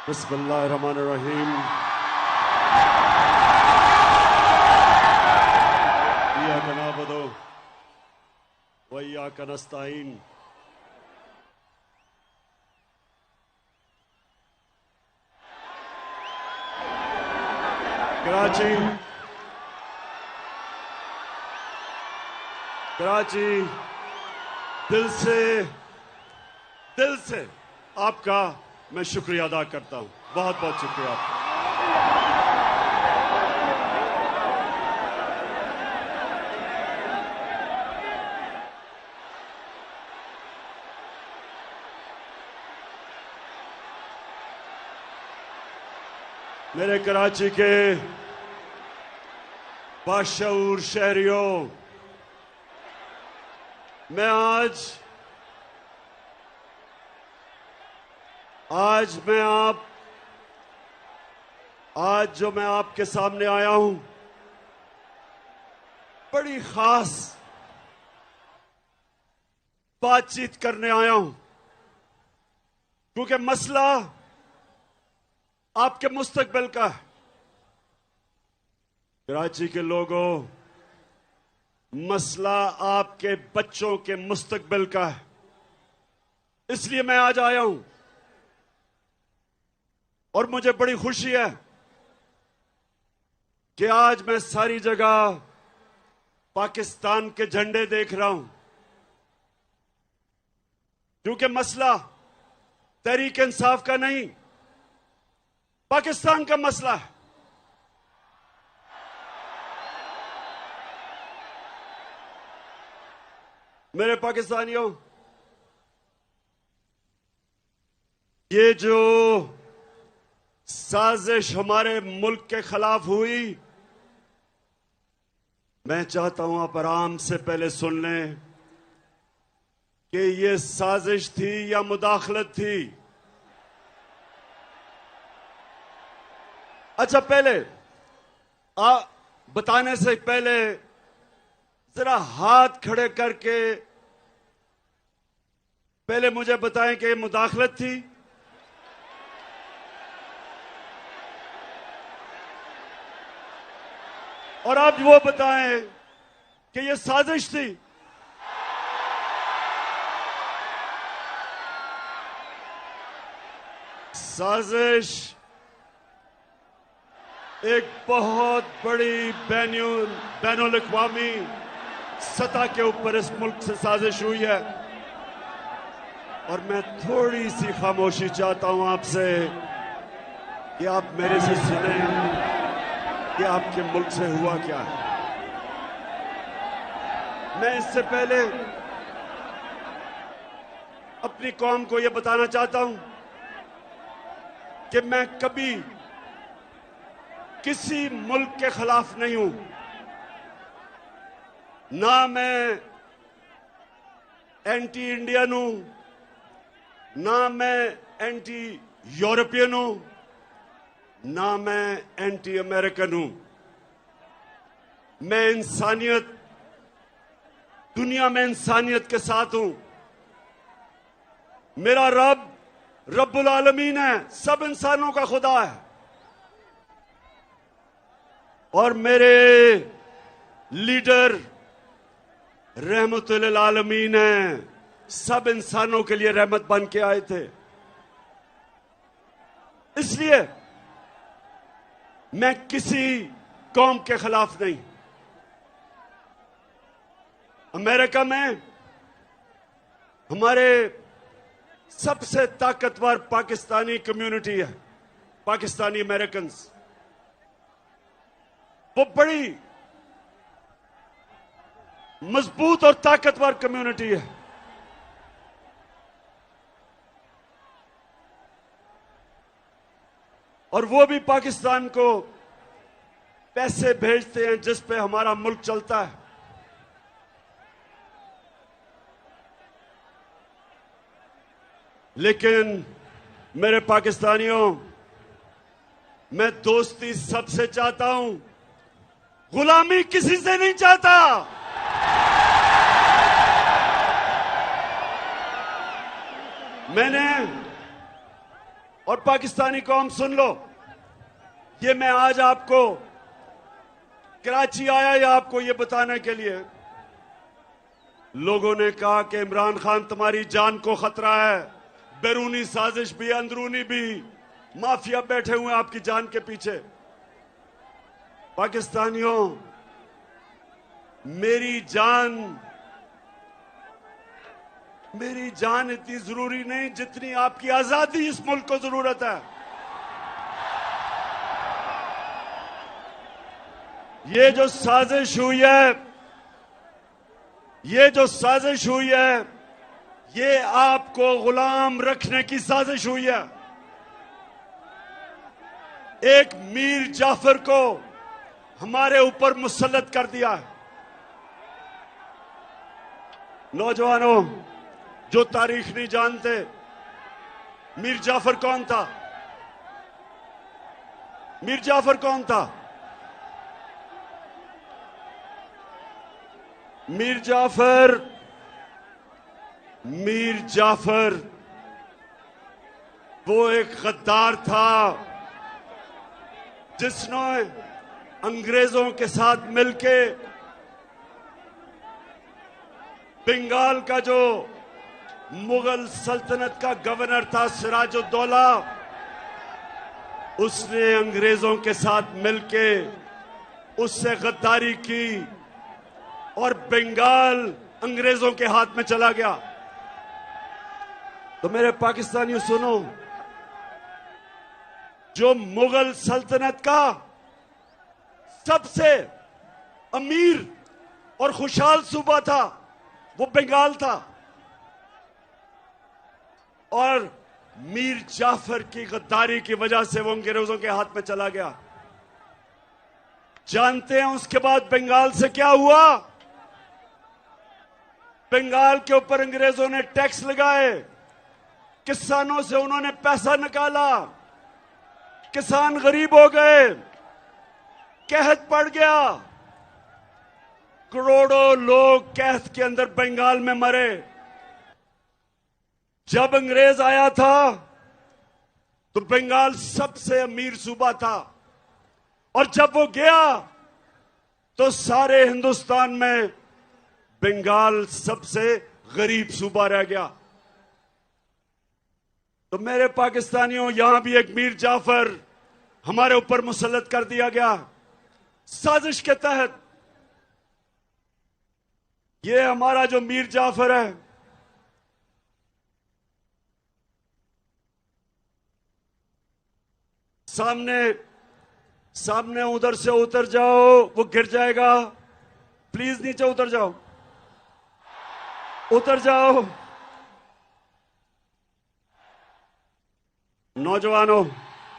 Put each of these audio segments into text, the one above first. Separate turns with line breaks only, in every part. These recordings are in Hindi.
बिस्मिल्लाहिर्रहमानिर्रहीम। इय्याका नअबुदु व इय्याका नस्तईन। कराची दिल से आपका मैं शुक्रिया अदा करता हूं। बहुत बहुत शुक्रिया आपका। मेरे कराची के बाशऊर शहरियों, मैं आज जो मैं आपके सामने आया हूं, बड़ी खास बातचीत करने आया हूं, क्योंकि मसला आपके मुस्तकबिल का है। कराची के लोगों, मसला आपके बच्चों के मुस्तकबिल का है। इसलिए मैं आज आया हूं और मुझे बड़ी खुशी है कि आज मैं सारी जगह पाकिस्तान के झंडे देख रहा हूं, क्योंकि मसला तहरीक इंसाफ का नहीं, पाकिस्तान का मसला है। मेरे पाकिस्तानियों, ये जो साजिश हमारे मुल्क के खिलाफ हुई, मैं चाहता हूं आप आराम से पहले सुन लें कि ये साजिश थी या मुदाखलत थी। अच्छा, पहले बताने से पहले जरा हाथ खड़े करके पहले मुझे बताएं कि ये मुदाखलत थी और आप वो बताएं कि ये साजिश थी। साजिश एक बहुत बड़ी बैनुल अक़वामी सतह के ऊपर इस मुल्क से साजिश हुई है, और मैं थोड़ी सी खामोशी चाहता हूं आपसे कि आप मेरे से सुने कि आपके मुल्क से हुआ क्या है। मैं इससे पहले अपनी कौम को यह बताना चाहता हूं कि मैं कभी किसी मुल्क के खिलाफ नहीं हूं। ना मैं एंटी इंडियन हूं, ना मैं एंटी यूरोपियन हूं, ना मैं एंटी अमेरिकन हूं। मैं दुनिया में इंसानियत के साथ हूं। मेरा रब रब्बुल आलमीन है, सब इंसानों का खुदा है, और मेरे लीडर रहमतुल आलमीन है, सब इंसानों के लिए रहमत बन के आए थे। इसलिए मैं किसी कौम के खिलाफ नहीं। अमेरिका में हमारे सबसे ताकतवर पाकिस्तानी कम्युनिटी है, पाकिस्तानी अमेरिकन। वो बड़ी मजबूत और ताकतवर कम्युनिटी है। और वो भी पाकिस्तान को पैसे भेजते हैं जिस पे हमारा मुल्क चलता है। लेकिन मेरे पाकिस्तानियों, मैं दोस्ती सबसे चाहता हूं, गुलामी किसी से नहीं चाहता। और पाकिस्तानी कौम सुन लो, ये मैं आज आपको कराची आया या आपको ये बताने के लिए, लोगों ने कहा कि इमरान खान तुम्हारी जान को खतरा है, बैरूनी साजिश भी अंदरूनी भी, माफिया बैठे हुए हैं आपकी जान के पीछे। पाकिस्तानियों, मेरी जान इतनी जरूरी नहीं जितनी आपकी आजादी इस मुल्क को जरूरत है। ये जो साजिश हुई है, ये आपको गुलाम रखने की साजिश हुई है। एक मीर जाफर को हमारे ऊपर मुसल्लत कर दिया है। नौजवानों जो तारीख नहीं जानते, मीर जाफर कौन था? मीर जाफर कौन था? मीर जाफर वो एक गद्दार था जिसने अंग्रेजों के साथ मिलके बंगाल का जो मुगल सल्तनत का गवर्नर था सिराजुद्दौला, उसने अंग्रेजों के साथ मिलके उससे गद्दारी की और बंगाल अंग्रेजों के हाथ में चला गया। तो मेरे पाकिस्तानियों सुनो, जो मुगल सल्तनत का सबसे अमीर और खुशहाल सूबा था वो बंगाल था, और मीर जाफर की गद्दारी की वजह से वो अंग्रेजों के हाथ में चला गया। जानते हैं उसके बाद बंगाल से क्या हुआ? बंगाल के ऊपर अंग्रेजों ने टैक्स लगाए, किसानों से उन्होंने पैसा निकाला, किसान गरीब हो गए, कहत पड़ गया, करोड़ों लोग कहत के अंदर बंगाल में मरे। जब अंग्रेज आया था तो बंगाल सबसे अमीर सूबा था, और जब वो गया तो सारे हिंदुस्तान में बंगाल सबसे गरीब सूबा रह गया। तो मेरे पाकिस्तानियों, यहां भी एक मीर जाफर हमारे ऊपर मुसल्लत कर दिया गया साजिश के तहत। ये हमारा जो मीर जाफर है, सामने उधर से उतर जाओ, वो गिर जाएगा। प्लीज नीचे उतर जाओ, उतर जाओ। नौजवानों,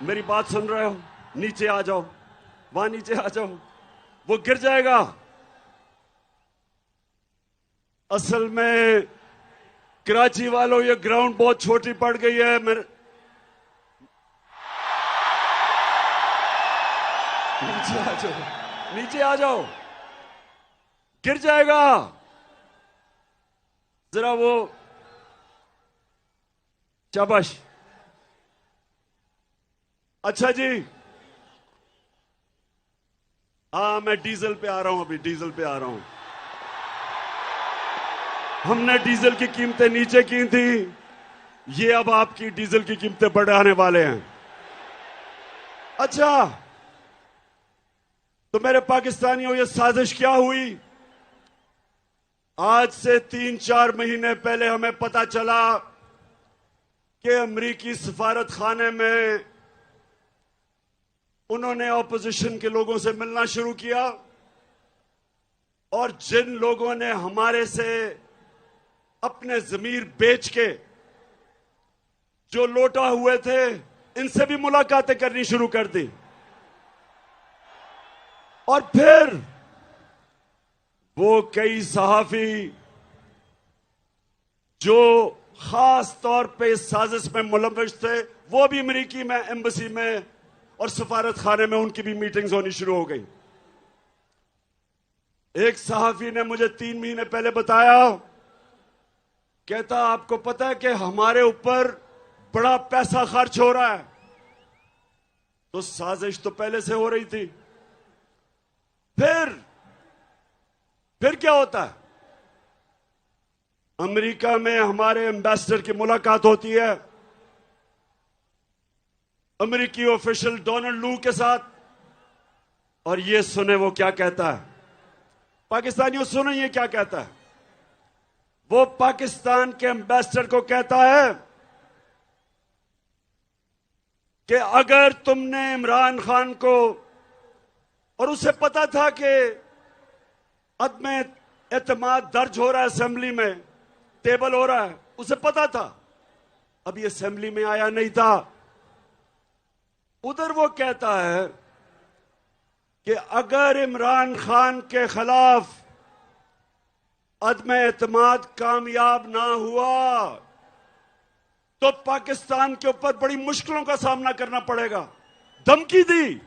मेरी बात सुन रहे हो? नीचे आ जाओ, वहां नीचे आ जाओ, वो गिर जाएगा। असल में कराची वालों, ये ग्राउंड बहुत छोटी पड़ गई है। मेरे नीचे आ जाओ, नीचे आ जाओ, गिर जाएगा। जरा वो, शाबाश। अच्छा जी, हाँ, मैं डीजल पे आ रहा हूं, अभी डीजल पे आ रहा हूं। हमने डीजल की कीमतें नीचे की थी, ये अब आपकी डीजल की कीमतें बढ़ाने वाले हैं। अच्छा, तो मेरे पाकिस्तानियों, ये साजिश क्या हुई? आज से 3-4 महीने पहले हमें पता चला कि अमेरिकी सफारत खाने में उन्होंने ऑपोजिशन के लोगों से मिलना शुरू किया, और जिन लोगों ने हमारे से अपने जमीर बेच के जो लौटा हुए थे, इनसे भी मुलाकातें करनी शुरू कर दी। और फिर वो कई सहाफी जो खास तौर पे इस साजिश में मुलव्वस थे, वो भी अमेरिकी में एम्बेसी में और सफारत खाने में उनकी भी मीटिंग्स होनी शुरू हो गई। एक सहाफी ने मुझे 3 महीने पहले बताया, कहता आपको पता है कि हमारे ऊपर बड़ा पैसा खर्च हो रहा है, तो साजिश तो पहले से हो रही थी। फिर क्या होता है? अमेरिका में हमारे एम्बेसडर की मुलाकात होती है अमेरिकी ऑफिशियल डोनाल्ड लू के साथ, और ये सुने वो क्या कहता है। पाकिस्तानियों सुने ये क्या कहता है। वो पाकिस्तान के एम्बेसडर को कहता है कि अगर तुमने इमरान खान को, और उसे पता था कि अदम एतमाद दर्ज हो रहा है, असेंबली में टेबल हो रहा है, उसे पता था, अभी असेंबली में आया नहीं था। उधर वो कहता है कि अगर इमरान खान के खिलाफ अदम एतमाद कामयाब ना हुआ तो पाकिस्तान के ऊपर बड़ी मुश्किलों का सामना करना पड़ेगा। धमकी दी।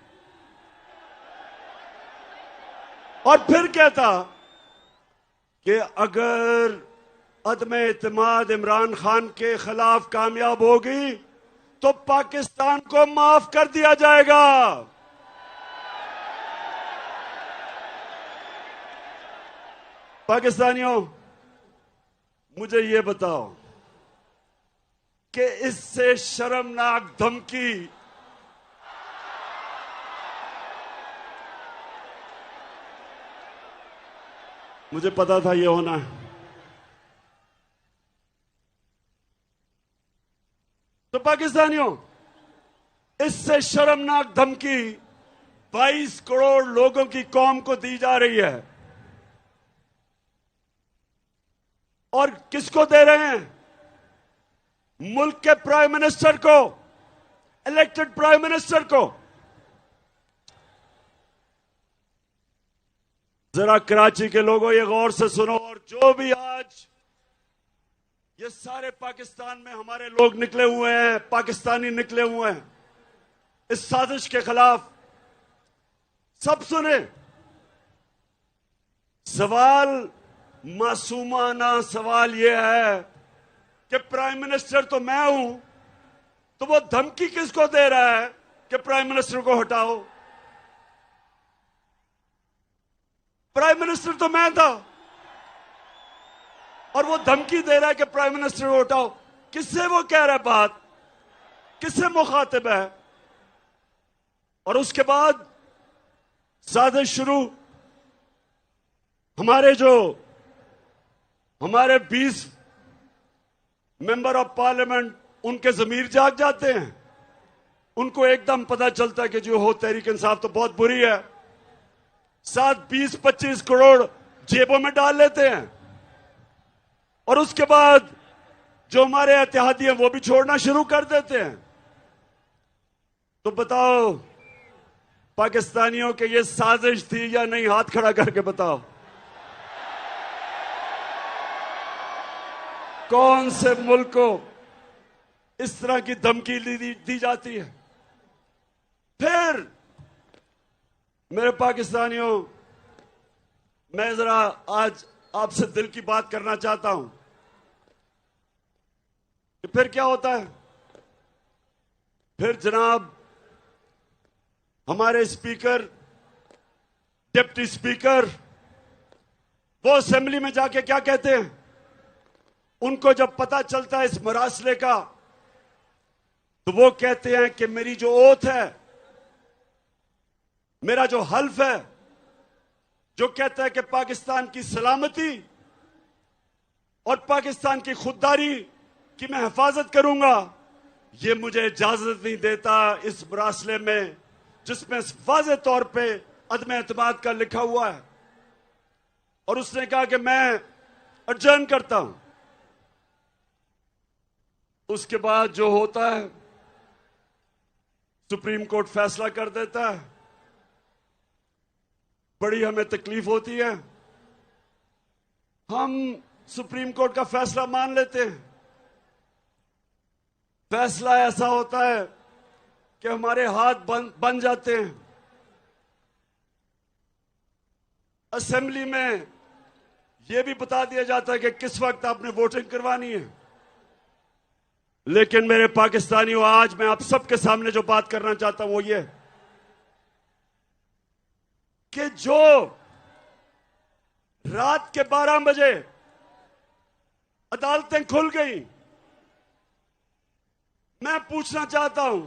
और फिर कहता कि अगर अदम एतमाद इमरान खान के खिलाफ कामयाब होगी तो पाकिस्तान को माफ कर दिया जाएगा। पाकिस्तानियों, मुझे ये बताओ कि इससे शर्मनाक धमकी मुझे पता था ये होना है। तो पाकिस्तानियों, इससे शर्मनाक धमकी 22 करोड़ लोगों की कौम को दी जा रही है। और किसको दे रहे हैं? मुल्क के प्राइम मिनिस्टर को, इलेक्टेड प्राइम मिनिस्टर को। जरा कराची के लोगों ये गौर से सुनो, और जो भी आज ये सारे पाकिस्तान में हमारे लोग निकले हुए हैं, पाकिस्तानी निकले हुए हैं इस साजिश के खिलाफ, सब सुने। सवाल, मासूमाना सवाल यह है कि प्राइम मिनिस्टर तो मैं हूं, तो वो धमकी किसको दे रहा है कि प्राइम मिनिस्टर को हटाओ? प्राइम मिनिस्टर तो मैं था, और वो धमकी दे रहा है कि प्राइम मिनिस्टर को हटाओ। किससे वो कह रहा है बात? किससे मुखातिब है? और उसके बाद साजिश शुरू। हमारे 20 मेंबर ऑफ पार्लियामेंट, उनके जमीर जाग जाते हैं। उनको एकदम पता चलता है कि जो हो तहरीक इंसाफ तो बहुत बुरी है। साथ 20-25 करोड़ जेबों में डाल लेते हैं, और उसके बाद जो हमारे इत्तेहादी हैं वो भी छोड़ना शुरू कर देते हैं। तो बताओ पाकिस्तानियों के ये साजिश थी या नहीं? हाथ खड़ा करके बताओ। कौन से मुल्क को इस तरह की धमकी दी जाती है? फिर मेरे पाकिस्तानियों, मैं जरा आज आपसे दिल की बात करना चाहता हूं कि फिर क्या होता है। फिर जनाब हमारे स्पीकर, डिप्टी स्पीकर, वो असेंबली में जाके क्या कहते हैं? उनको जब पता चलता है इस मरासले का, तो वो कहते हैं कि मेरी जो ओथ है, मेरा जो हल्फ है, जो कहता है कि पाकिस्तान की सलामती और पाकिस्तान की खुददारी की मैं हिफाजत करूंगा, ये मुझे इजाजत नहीं देता इस मरासले में जिसमें वाज़ेह तौर पे अदम एतमाद का लिखा हुआ है। और उसने कहा कि मैं अर्जन करता हूं। उसके बाद जो होता है, सुप्रीम कोर्ट फैसला कर देता है। बड़ी हमें तकलीफ होती है, हम सुप्रीम कोर्ट का फैसला मान लेते हैं। फैसला ऐसा होता है कि हमारे हाथ बन जाते हैं। असेंबली में यह भी बता दिया जाता है कि किस वक्त आपने वोटिंग करवानी है। लेकिन मेरे पाकिस्तानियों, आज मैं आप सबके सामने जो बात करना चाहता हूं वो ये कि जो रात के 12 बजे अदालतें खुल गई, मैं पूछना चाहता हूं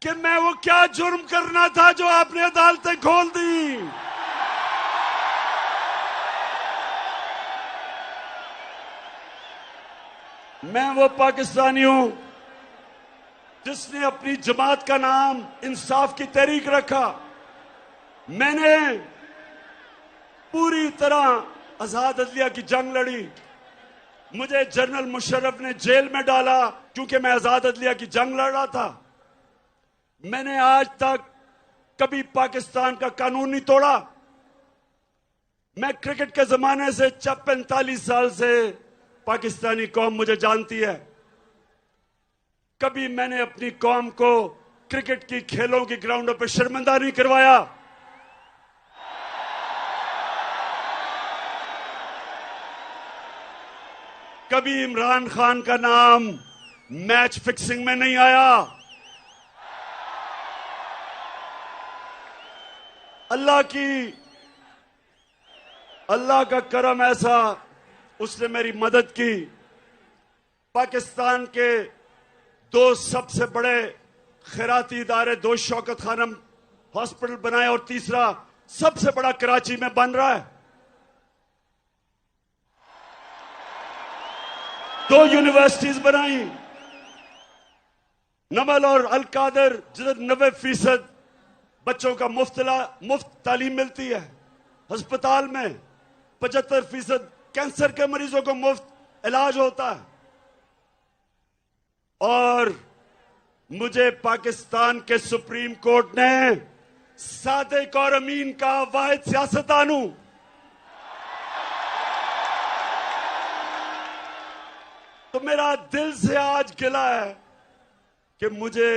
कि मैं वो क्या जुर्म करना था जो आपने अदालतें खोल दी। मैं वो पाकिस्तानी हूं जिसने अपनी जमात का नाम इंसाफ की तहरीक रखा। मैंने पूरी तरह आजाद अदलिया की जंग लड़ी। मुझे जनरल मुशर्रफ ने जेल में डाला क्योंकि मैं आजाद अदलिया की जंग लड़ रहा था। मैंने आज तक कभी पाकिस्तान का कानून नहीं तोड़ा। मैं क्रिकेट के जमाने से 45 साल से पाकिस्तानी कौम मुझे जानती है। कभी मैंने अपनी कौम को क्रिकेट की खेलों की ग्राउंडों पर शर्मिंदा नहीं करवाया। कभी इमरान खान का नाम मैच फिक्सिंग में नहीं आया। अल्लाह का करम ऐसा, उसने मेरी मदद की। पाकिस्तान के दो सबसे बड़े खैराती इदारे, दो शौकत खानम हॉस्पिटल बनाए और तीसरा सबसे बड़ा कराची में बन रहा है। 2 यूनिवर्सिटीज बनाई, नमल और अलकादर, जिधर 90% बच्चों का मुफ्त तालीम मिलती है। अस्पताल में 75% कैंसर के मरीजों को मुफ्त इलाज होता है। और मुझे पाकिस्तान के सुप्रीम कोर्ट ने सादिक और अमीन का वाहिद सियासतदान हूं। तो मेरा दिल से आज गिला है कि मुझे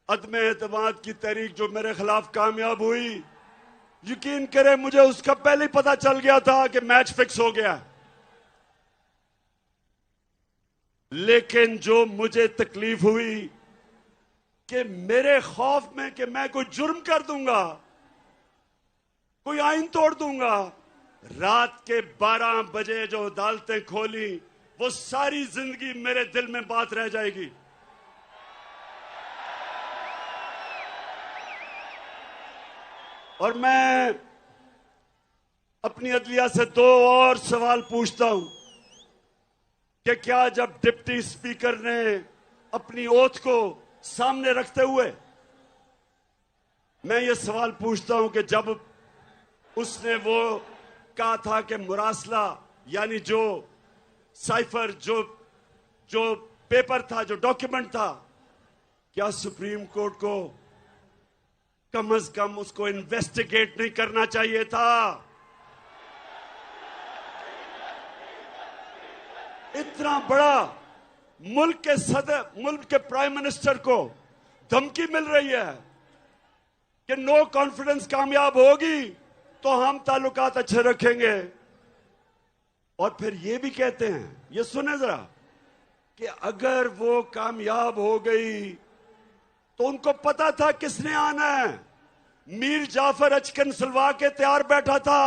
अदम एतमाद की तहरीक जो मेरे खिलाफ कामयाब हुई, यकीन करें मुझे उसका पहले ही पता चल गया था कि मैच फिक्स हो गया। लेकिन जो मुझे तकलीफ हुई कि मेरे खौफ में कि मैं कोई जुर्म कर दूंगा, कोई आइन तोड़ दूंगा, रात के 12 बजे जो अदालतें खोली वो सारी जिंदगी मेरे दिल में बात रह जाएगी। और मैं अपनी अदलिया से 2 और सवाल पूछता हूं कि क्या जब डिप्टी स्पीकर ने अपनी ओथ को सामने रखते हुए, मैं ये सवाल पूछता हूं कि जब उसने वो कहा था कि मुरासला यानी जो साइफर, जो पेपर था, जो डॉक्यूमेंट था, क्या सुप्रीम कोर्ट को कम से कम उसको इन्वेस्टिगेट नहीं करना चाहिए था? इतना बड़ा मुल्क के प्राइम मिनिस्टर को धमकी मिल रही है कि नो कॉन्फिडेंस कामयाब होगी तो हम ताल्लुकात अच्छे रखेंगे। और फिर ये भी कहते हैं, ये सुने जरा, कि अगर वो कामयाब हो गई तो उनको पता था किसने आना है। मीर जाफर अचकन सलवा के तैयार बैठा था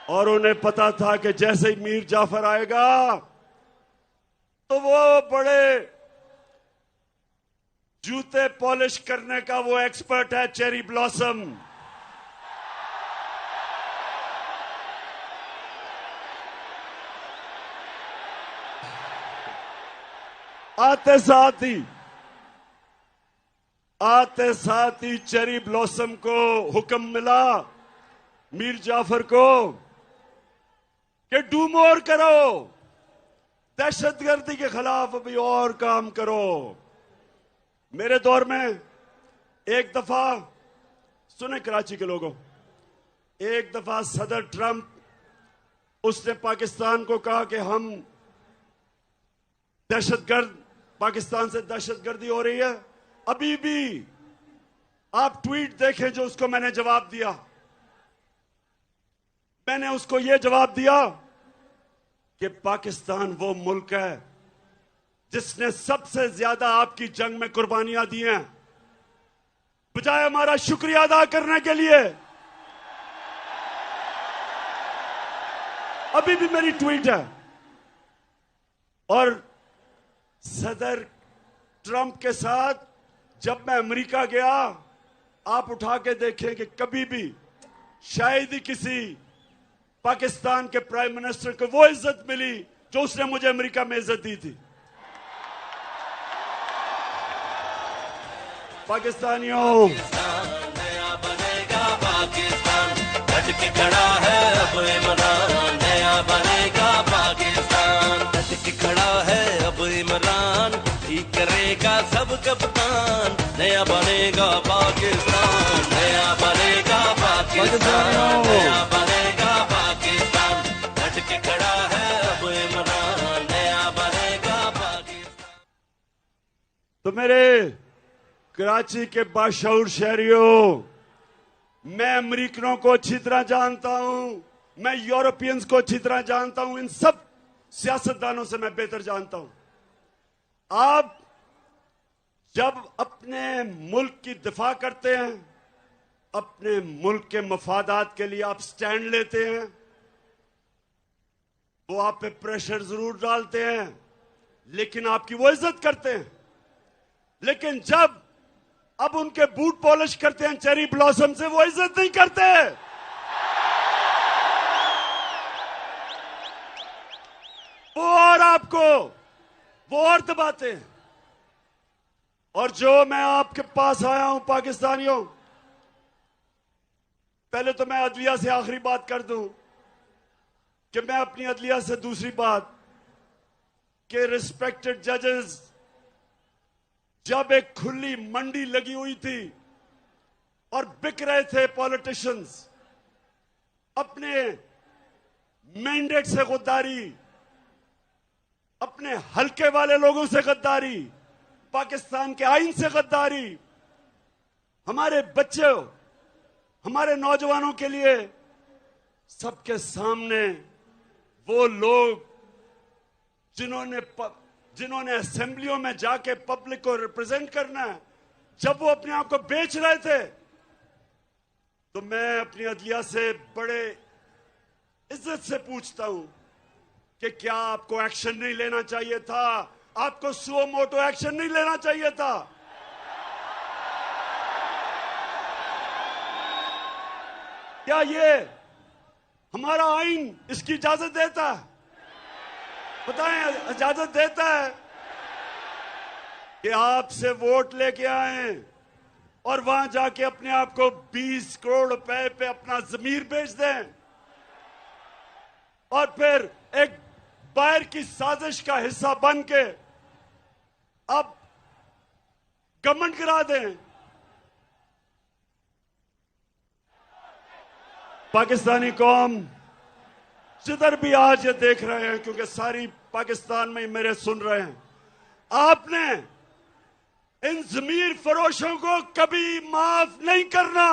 और उन्हें पता था कि जैसे ही मीर जाफर आएगा तो वो बड़े जूते पॉलिश करने का वो एक्सपर्ट है, चेरी ब्लॉसम। आते साथ ही चेरी ब्लॉसम को हुक्म मिला, मीर जाफर को, कि डू मोर करो, दहशतगर्दी के खिलाफ अभी और काम करो। मेरे दौर में एक दफा, सुने कराची के लोगों, एक दफा सदर ट्रंप, उसने पाकिस्तान को कहा कि हम दहशतगर्द, पाकिस्तान से दहशतगर्दी हो रही है। अभी भी आप ट्वीट देखें जो उसको मैंने जवाब दिया। मैंने उसको यह जवाब दिया कि पाकिस्तान वो मुल्क है जिसने सबसे ज्यादा आपकी जंग में कुर्बानियां दी हैं। बजाय हमारा शुक्रिया अदा करने के लिए, अभी भी मेरी ट्वीट है, और सदर ट्रंप के साथ जब मैं अमेरिका गया, आप उठा के देखें कि कभी भी शायद ही किसी पाकिस्तान के प्राइम मिनिस्टर को वो इज्जत मिली जो उसने मुझे अमेरिका में इज्जत दी थी। पाकिस्तानियों,
नया बनेगा पाकिस्तान, डट के खड़ा है अब इमरान। नया बनेगा पाकिस्तान, डट के खड़ा है अब इमरान। ठीक करेगा सब कप्तान। नया बनेगा पाकिस्तान, नया बनेगा पाकिस्तान, नया बनेगा पाकिस्तान। डट के खड़ा है अब इमरान। नया बनेगा पाकिस्तान।
तो मेरे कराची के बाशऊर शहरियों, मैं अमेरिकनों को अच्छी तरह जानता हूं, मैं यूरोपियंस को अच्छी तरह जानता हूं, इन सब सियासतदानों से मैं बेहतर जानता हूं। आप जब अपने मुल्क की दिफा करते हैं, अपने मुल्क के मफादात के लिए आप स्टैंड लेते हैं, वो आप पे प्रेशर जरूर डालते हैं, लेकिन आपकी वो इज्जत करते हैं। लेकिन जब अब उनके बूट पॉलिश करते हैं चेरी ब्लॉसम से, वो इज्जत नहीं करते। वो और आपको वो और दबाते हैं। और जो मैं आपके पास आया हूं पाकिस्तानियों, पहले तो मैं अदलिया से आखिरी बात कर दूं कि मैं अपनी अदलिया से दूसरी बात कि रिस्पेक्टेड जजेस, जब एक खुली मंडी लगी हुई थी और बिक रहे थे पॉलिटिशियंस, अपने मैंडेट से गद्दारी, अपने हल्के वाले लोगों से गद्दारी, पाकिस्तान के आईन से गद्दारी, हमारे बच्चों, हमारे नौजवानों के लिए सबके सामने वो लोग जिन्होंने असेंबलियों में जाके पब्लिक को रिप्रेजेंट करना है, जब वो अपने आप को बेच रहे थे, तो मैं अपनी अदलिया से बड़े इज्जत से पूछता हूं कि क्या आपको एक्शन नहीं लेना चाहिए था? आपको सुओ मोटो एक्शन नहीं लेना चाहिए था? क्या ये हमारा आईन इसकी इजाजत देता है? बताएं, इजाजत देता है कि आपसे वोट लेके आए और वहां जाके अपने आप को 20 करोड़ रुपए पे अपना जमीर बेच दें और फिर एक बाहर की साजिश का हिस्सा बन के अब गवर्नमेंट गिरा दें? पाकिस्तानी कौम जिधर भी आज ये देख रहे हैं, क्योंकि सारी पाकिस्तान में मेरे सुन रहे हैं, आपने इन जमीर फरोशों को कभी माफ नहीं करना।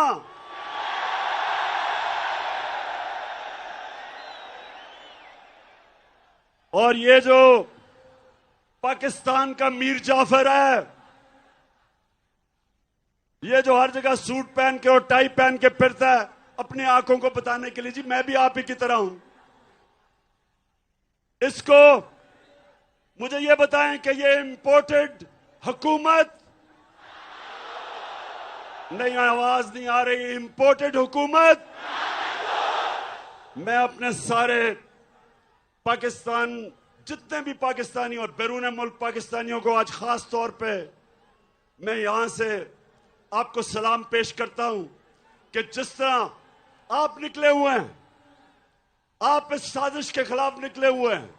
और ये जो पाकिस्तान का मीर जाफर है, ये जो हर जगह सूट पहन के और टाई पहन के फिरता है अपनी आंखों को बताने के लिए, जी मैं भी आप ही की तरह हूं, इसको मुझे ये बताएं कि ये इंपोर्टेड हुकूमत नहीं, आवाज नहीं आ रही, इंपोर्टेड हुकूमत। मैं अपने सारे पाकिस्तान, जितने भी पाकिस्तानी और बैरून मुल्क पाकिस्तानियों को आज खास तौर पे मैं यहां से आपको सलाम पेश करता हूं कि जिस तरह आप निकले हुए हैं, आप इस साजिश के खिलाफ निकले हुए हैं,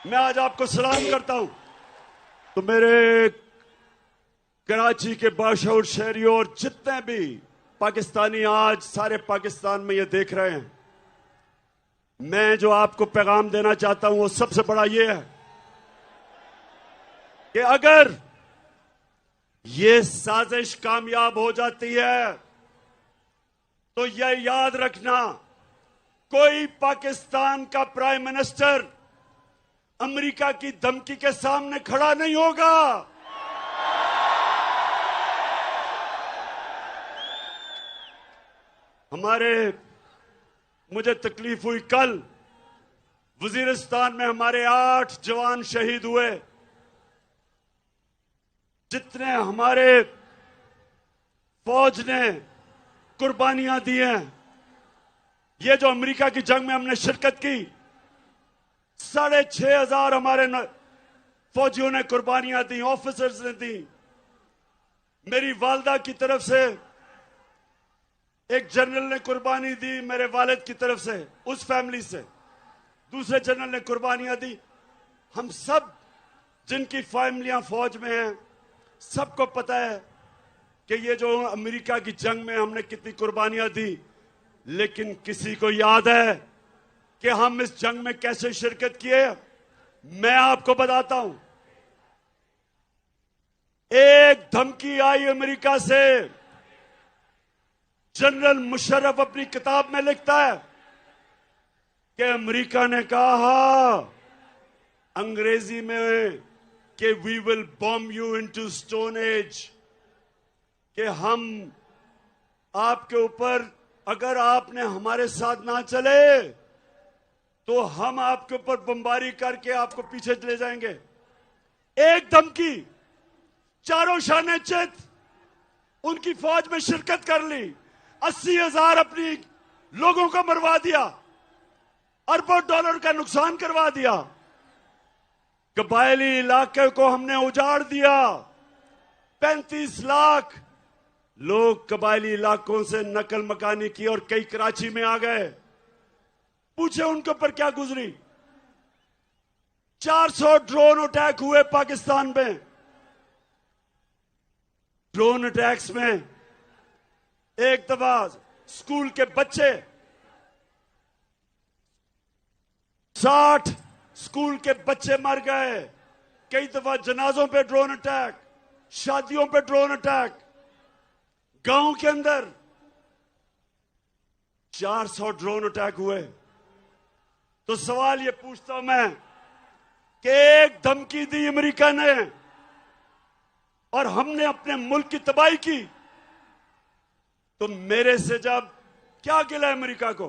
मैं आज आपको सलाम करता हूं। तो मेरे कराची के बाशऊर शहरियों और जितने भी पाकिस्तानी आज सारे पाकिस्तान में ये देख रहे हैं, मैं जो आपको पैगाम देना चाहता हूं वो सबसे बड़ा ये है कि अगर ये साजिश कामयाब हो जाती है तो यह याद रखना कोई पाकिस्तान का प्राइम मिनिस्टर अमेरिका की धमकी के सामने खड़ा नहीं होगा। मुझे तकलीफ हुई, कल वजीरिस्तान में हमारे 8 जवान शहीद हुए। जितने हमारे फौज ने कुर्बानियां दी हैं, ये जो अमेरिका की जंग में हमने शिरकत की, 6,500 हमारे फौजियों ने कुर्बानियां दी, ऑफिसर्स ने दी। मेरी वालदा की तरफ से एक जनरल ने कुर्बानी दी, मेरे वालिद की तरफ से, उस फैमिली से दूसरे जनरल ने कुर्बानियां दी। हम सब जिनकी फैमिलियां फौज में हैं, सबको पता है कि ये जो अमेरिका की जंग में हमने कितनी कुर्बानियां दी। लेकिन किसी को याद है कि हम इस जंग में कैसे शिरकत किए? मैं आपको बताता हूं। एक धमकी आई अमेरिका से। जनरल मुशर्रफ अपनी किताब में लिखता है कि अमेरिका ने कहा अंग्रेजी में कि we will bomb you into stone age, कि हम आपके ऊपर, अगर आपने हमारे साथ ना चले तो हम आपके ऊपर बमबारी करके आपको पीछे ले जाएंगे। एक धमकी, चारों शाने चित उनकी फौज में शिरकत कर ली, 80,000 अपनी लोगों को मरवा दिया, अरबों डॉलर का नुकसान करवा दिया। कबायली इलाके को हमने उजाड़ दिया। 35 लाख लोग कबायली इलाकों से नकल मकानी की और कई कराची में आ गए। पूछे उनके ऊपर क्या गुजरी। 400 ड्रोन अटैक हुए पाकिस्तान में। ड्रोन अटैक्स में एक दफा स्कूल के बच्चे, 60 स्कूल के बच्चे मर गए। कई दफा जनाजों पे ड्रोन अटैक, शादियों पे ड्रोन अटैक, गांव के अंदर 400 ड्रोन अटैक हुए। तो सवाल ये पूछता हूं मैं कि एक धमकी दी अमेरिका ने और हमने अपने मुल्क की तबाही की, तो मेरे से जब क्या गिला अमेरिका को?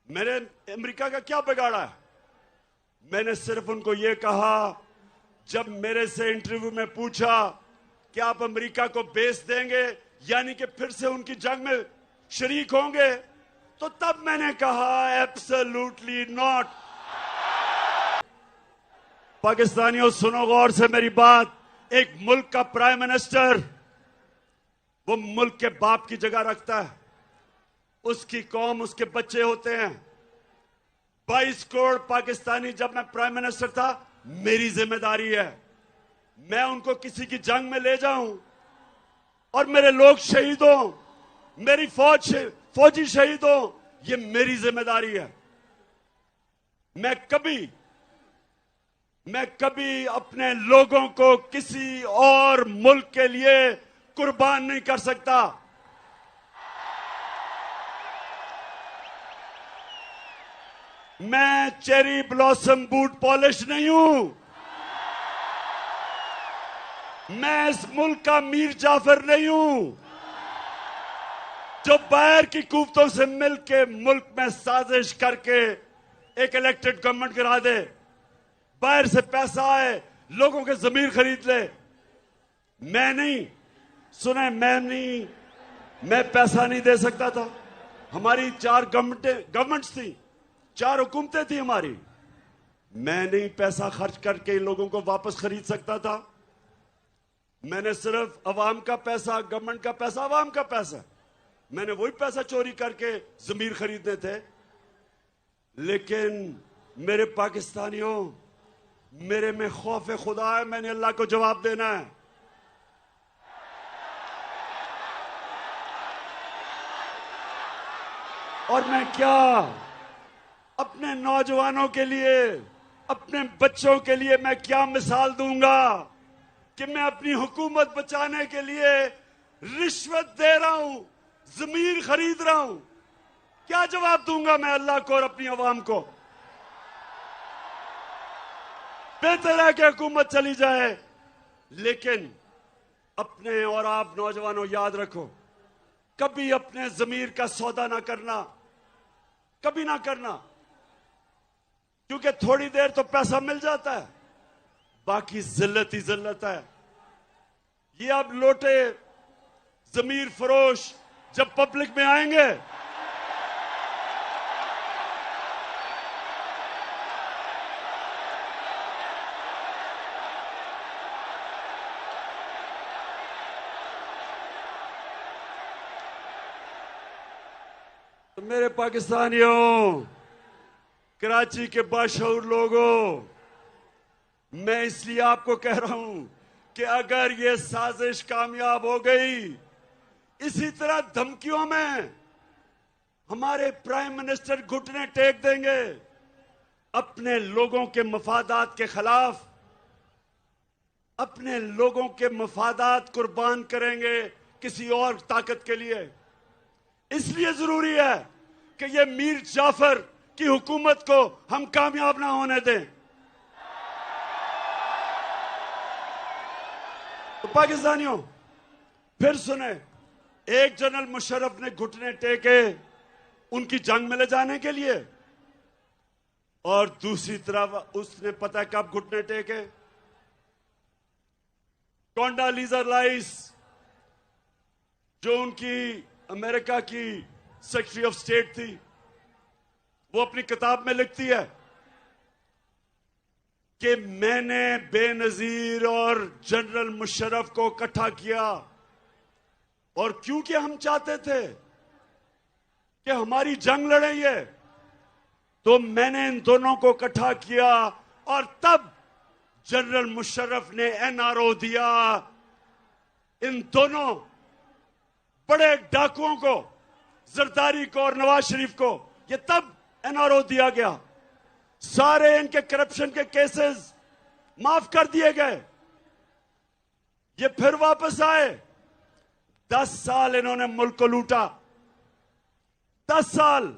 मेरे अमेरिका का क्या बिगाड़ा है? मैंने सिर्फ उनको यह कहा, जब मेरे से इंटरव्यू में पूछा कि आप अमेरिका को बेच देंगे, यानी कि फिर से उनकी जंग में शरीक होंगे, तो तब मैंने कहा एब्सोल्युटली नॉट। पाकिस्तानियों सुनो गौर से मेरी बात। एक मुल्क का प्राइम मिनिस्टर वो मुल्क के बाप की जगह रखता है। उसकी कौम, उसके बच्चे होते हैं। 22 करोड़ पाकिस्तानी, जब मैं प्राइम मिनिस्टर था, मेरी जिम्मेदारी है मैं उनको किसी की जंग में ले जाऊं और मेरे लोग शहीद हों, मेरी फौजी शहीद हों, ये मेरी जिम्मेदारी है। मैं कभी अपने लोगों को किसी और मुल्क के लिए कुर्बान नहीं कर सकता। मैं चेरी ब्लॉसम बूट पॉलिश नहीं हूं। मैं इस मुल्क का मीर जाफर नहीं हूं जो बाहर की कुव्वतों से मिलकर मुल्क में साजिश करके एक इलेक्टेड गवर्नमेंट गिरा दे, बाहर से पैसा आए, लोगों के जमीर खरीद ले। मैं नहीं, सुने, मैं पैसा नहीं दे सकता था। हमारी 4 गवर्नमेंट्स थी, 4 हुकूमतें थी हमारी। मैं नहीं पैसा खर्च करके इन लोगों को वापस खरीद सकता था। मैंने सिर्फ अवाम का पैसा, गवर्नमेंट का पैसा, अवाम का पैसा, मैंने वही पैसा चोरी करके जमीर खरीदने थे। लेकिन मेरे पाकिस्तानियों, मेरे में खौफ खुदा है। मैंने अल्लाह को जवाब देना है। और मैं क्या अपने नौजवानों के लिए, अपने बच्चों के लिए मैं क्या मिसाल दूंगा कि मैं अपनी हुकूमत बचाने के लिए रिश्वत दे रहा हूं, जमीर खरीद रहा हूं। क्या जवाब दूंगा मैं अल्लाह को और अपनी अवाम को? बेहतर है कि हुकूमत चली जाए, लेकिन अपने और आप नौजवानों याद रखो, कभी अपने जमीर का सौदा ना करना, कभी ना करना, क्योंकि थोड़ी देर तो पैसा मिल जाता है, बाकी जिल्लत ही जिल्लत है। ये अब लोटे जमीर फरोश जब पब्लिक में आएंगे, तो मेरे पाकिस्तानियों, कराची के बाशऊर लोगों, मैं इसलिए आपको कह रहा हूं कि अगर ये साजिश कामयाब हो गई, इसी तरह धमकियों में हमारे प्राइम मिनिस्टर घुटने टेक देंगे, अपने लोगों के मफादात के खिलाफ, अपने लोगों के मफादात कुर्बान करेंगे किसी और ताकत के लिए। इसलिए जरूरी है कि ये मीर जाफर की हुकूमत को हम कामयाब ना होने दें। तो पाकिस्तानियों, फिर सुने, एक जनरल मुशर्रफ ने घुटने टेके उनकी जंग में ले जाने के लिए, और दूसरी तरफ उसने पता कब घुटने टेके? कोंडालीजा राइस, जो उनकी अमेरिका की सेक्रेटरी ऑफ स्टेट थी, वो अपनी किताब में लिखती है कि मैंने बेनजीर और जनरल मुशर्रफ को इकट्ठा किया, और क्योंकि हम चाहते थे कि हमारी जंग लड़े ये, तो मैंने इन दोनों को इकट्ठा किया, और तब जनरल मुशर्रफ ने एनआरओ दिया इन दोनों बड़े डाकुओं को, जरदारी को और नवाज शरीफ को। ये तब एनआरओ दिया गया, सारे इनके करप्शन के केसेस माफ कर दिए गए, ये फिर वापस आए। 10 साल इन्होंने मुल्क को लूटा, 10 साल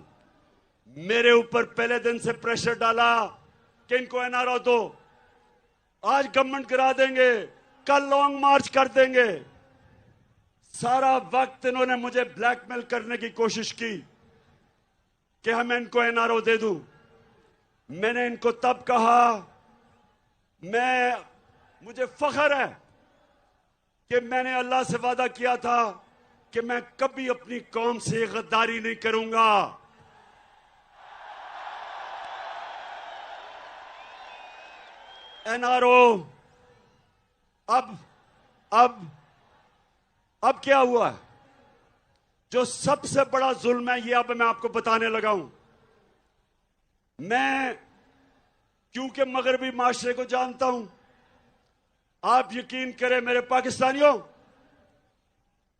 मेरे ऊपर पहले दिन से प्रेशर डाला कि इनको एनआरओ दो, आज गवर्नमेंट करा देंगे, कल लॉन्ग मार्च कर देंगे। सारा वक्त इन्होंने मुझे ब्लैकमेल करने की कोशिश की कि हम इनको एनआरओ दे दूं। मैंने इनको तब कहा, मुझे फख्र है कि मैंने अल्लाह से वादा किया था कि मैं कभी अपनी कौम से गद्दारी नहीं करूंगा। एनआरओ अब क्या हुआ? जो सबसे बड़ा जुल्म है, ये अब मैं आपको बताने लगा हूं। मैं क्योंकि मगरबी माशरे को जानता हूं, आप यकीन करें मेरे पाकिस्तानियों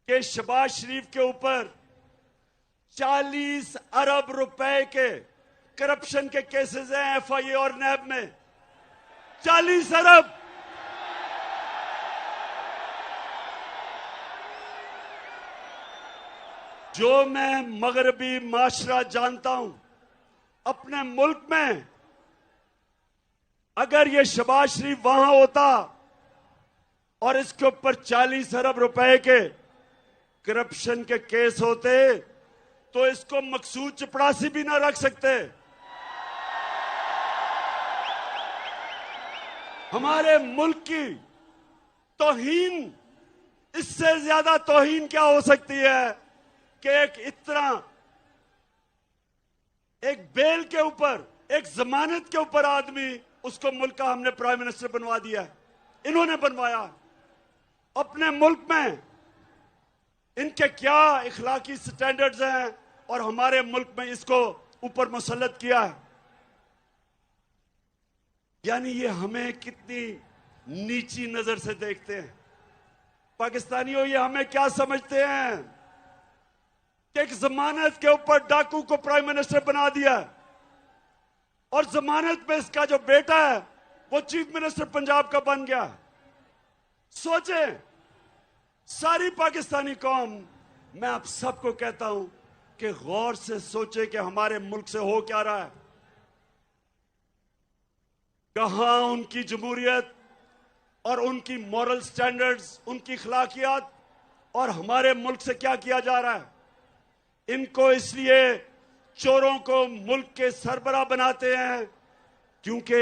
कि शहबाज शरीफ के ऊपर 40 अरब रुपए के करप्शन के केसेस हैं एफआईए और नैब में। 40 अरब। जो मैं मगरबी माशरा जानता हूं, अपने मुल्क में अगर ये शहबाज शरीफ वहां होता और इसके ऊपर 40 अरब रुपए के करप्शन के केस होते, तो इसको मकसूद चपड़ासी भी ना रख सकते। हमारे मुल्क की तौहीन, इससे ज्यादा तौहीन क्या हो सकती है कि एक बेल के ऊपर, एक जमानत के ऊपर आदमी, उसको मुल्क का हमने प्राइम मिनिस्टर बनवा दिया। इन्होंने बनवाया। अपने मुल्क में इनके क्या इखलाकी स्टैंडर्ड्स हैं, और हमारे मुल्क में इसको ऊपर मुसल्लत किया है। यानी ये हमें कितनी नीची नजर से देखते हैं। पाकिस्तानियों, ये हमें क्या समझते हैं कि एक जमानत के ऊपर डाकू को प्राइम मिनिस्टर बना दिया, और जमानत में इसका जो बेटा है वो चीफ मिनिस्टर पंजाब का बन गया। सोचें, सारी पाकिस्तानी कौम, मैं आप सबको कहता हूं कि गौर से सोचे कि हमारे मुल्क से हो क्या रहा है, कहां उनकी जमहूरियत और उनकी मॉरल स्टैंडर्ड्स, उनकी अखलाकियात, और हमारे मुल्क से क्या किया जा रहा है। इनको इसलिए चोरों को मुल्क के सरबराह बनाते हैं क्योंकि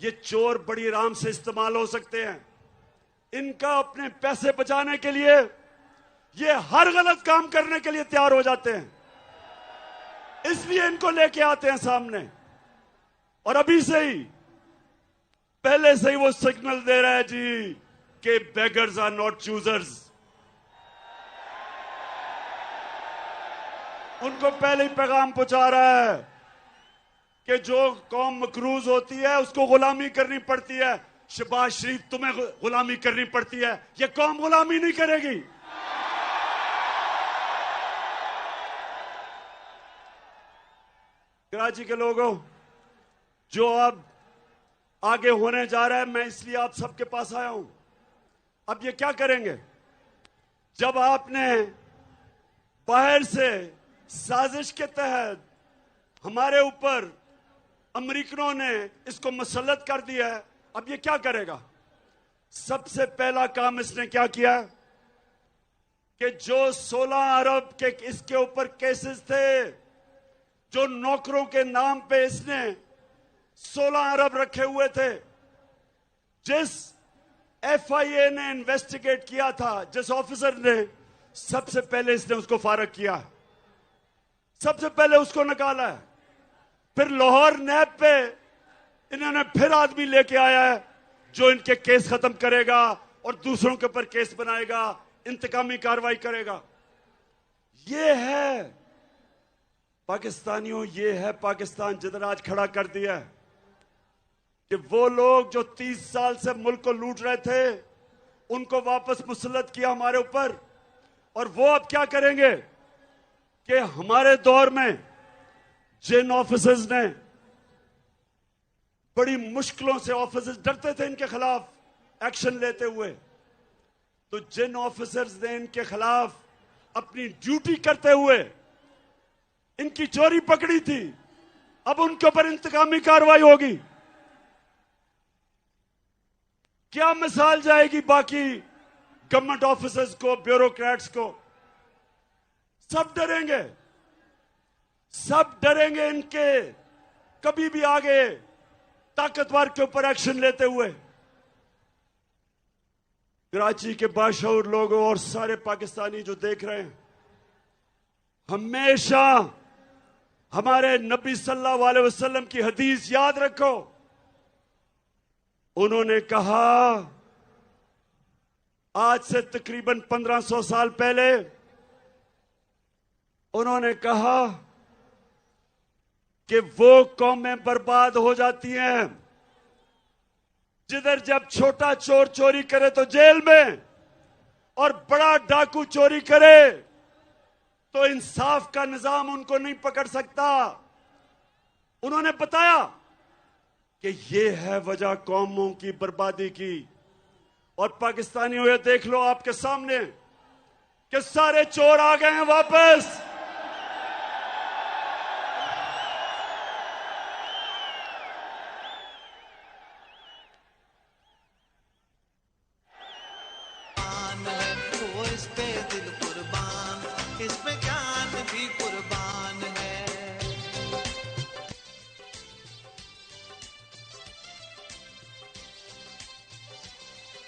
ये चोर बड़ी आराम से इस्तेमाल हो सकते हैं। इनका अपने पैसे बचाने के लिए ये हर गलत काम करने के लिए तैयार हो जाते हैं, इसलिए इनको लेके आते हैं सामने। और अभी से ही, पहले से ही वो सिग्नल दे रहा है जी कि बेगर्स आर नॉट चूजर्स। उनको पहले ही पैगाम पहुंचा रहा है कि जो कौम मकरूज होती है उसको गुलामी करनी पड़ती है। शहबाज शरीफ, तुम्हें गुलामी करनी पड़ती है, ये कौम गुलामी नहीं करेगी। कराची के लोगों, जो अब आगे होने जा रहा है, मैं इसलिए आप सबके पास आया हूं। अब ये क्या करेंगे? जब आपने बाहर से साजिश के तहत हमारे ऊपर अमेरिकनों ने इसको मसलत कर दिया है, अब ये क्या करेगा? सबसे पहला काम इसने क्या किया कि जो 16 अरब के इसके ऊपर केसेस थे, जो नौकरों के नाम पे इसने 16 अरब रखे हुए थे, जिस FIA ने इन्वेस्टिगेट किया था, जिस ऑफिसर ने, सबसे पहले इसने उसको फारग किया, सबसे पहले उसको निकाला है। फिर लाहौर नैब पे इन्होंने फिर आदमी लेके आया है जो इनके केस खत्म करेगा और दूसरों के ऊपर केस बनाएगा, इंतकामी कार्रवाई करेगा। ये है पाकिस्तानियों, ये है पाकिस्तान जिधर आज खड़ा कर दिया है कि वो लोग जो 30 साल से मुल्क को लूट रहे थे, उनको वापस मुसल्लत किया हमारे ऊपर। और वो अब क्या करेंगे कि हमारे दौर में जिन ऑफिसर्स ने बड़ी मुश्किलों से, ऑफिसर्स डरते थे इनके खिलाफ एक्शन लेते हुए, तो जिन ऑफिसर्स ने इनके खिलाफ अपनी ड्यूटी करते हुए इनकी चोरी पकड़ी थी, अब उनके ऊपर इंतकामी कार्रवाई होगी। क्या मिसाल जाएगी बाकी गवर्नमेंट ऑफिसर्स को, ब्यूरोक्रेट्स को? सब डरेंगे, सब डरेंगे इनके कभी भी आगे ताकतवर के ऊपर एक्शन लेते हुए। कराची के बाशऊर लोगों और सारे पाकिस्तानी जो देख रहे हैं, हमेशा हमारे नबी सल्लल्लाहु अलैहि वसल्लम की हदीस याद रखो। उन्होंने कहा, आज से तकरीबन 1500 साल पहले उन्होंने कहा कि वो कौमें बर्बाद हो जाती हैं जिधर जब छोटा चोर चोरी करे तो जेल में, और बड़ा डाकू चोरी करे तो इंसाफ का निजाम उनको नहीं पकड़ सकता। उन्होंने बताया कि ये है वजह कौमों की बर्बादी की। और पाकिस्तानियों, ये देख लो आपके सामने कि सारे चोर आ गए हैं वापस।
वो इस पे दिल कुर्बान, इस पे जान भी कुर्बान है।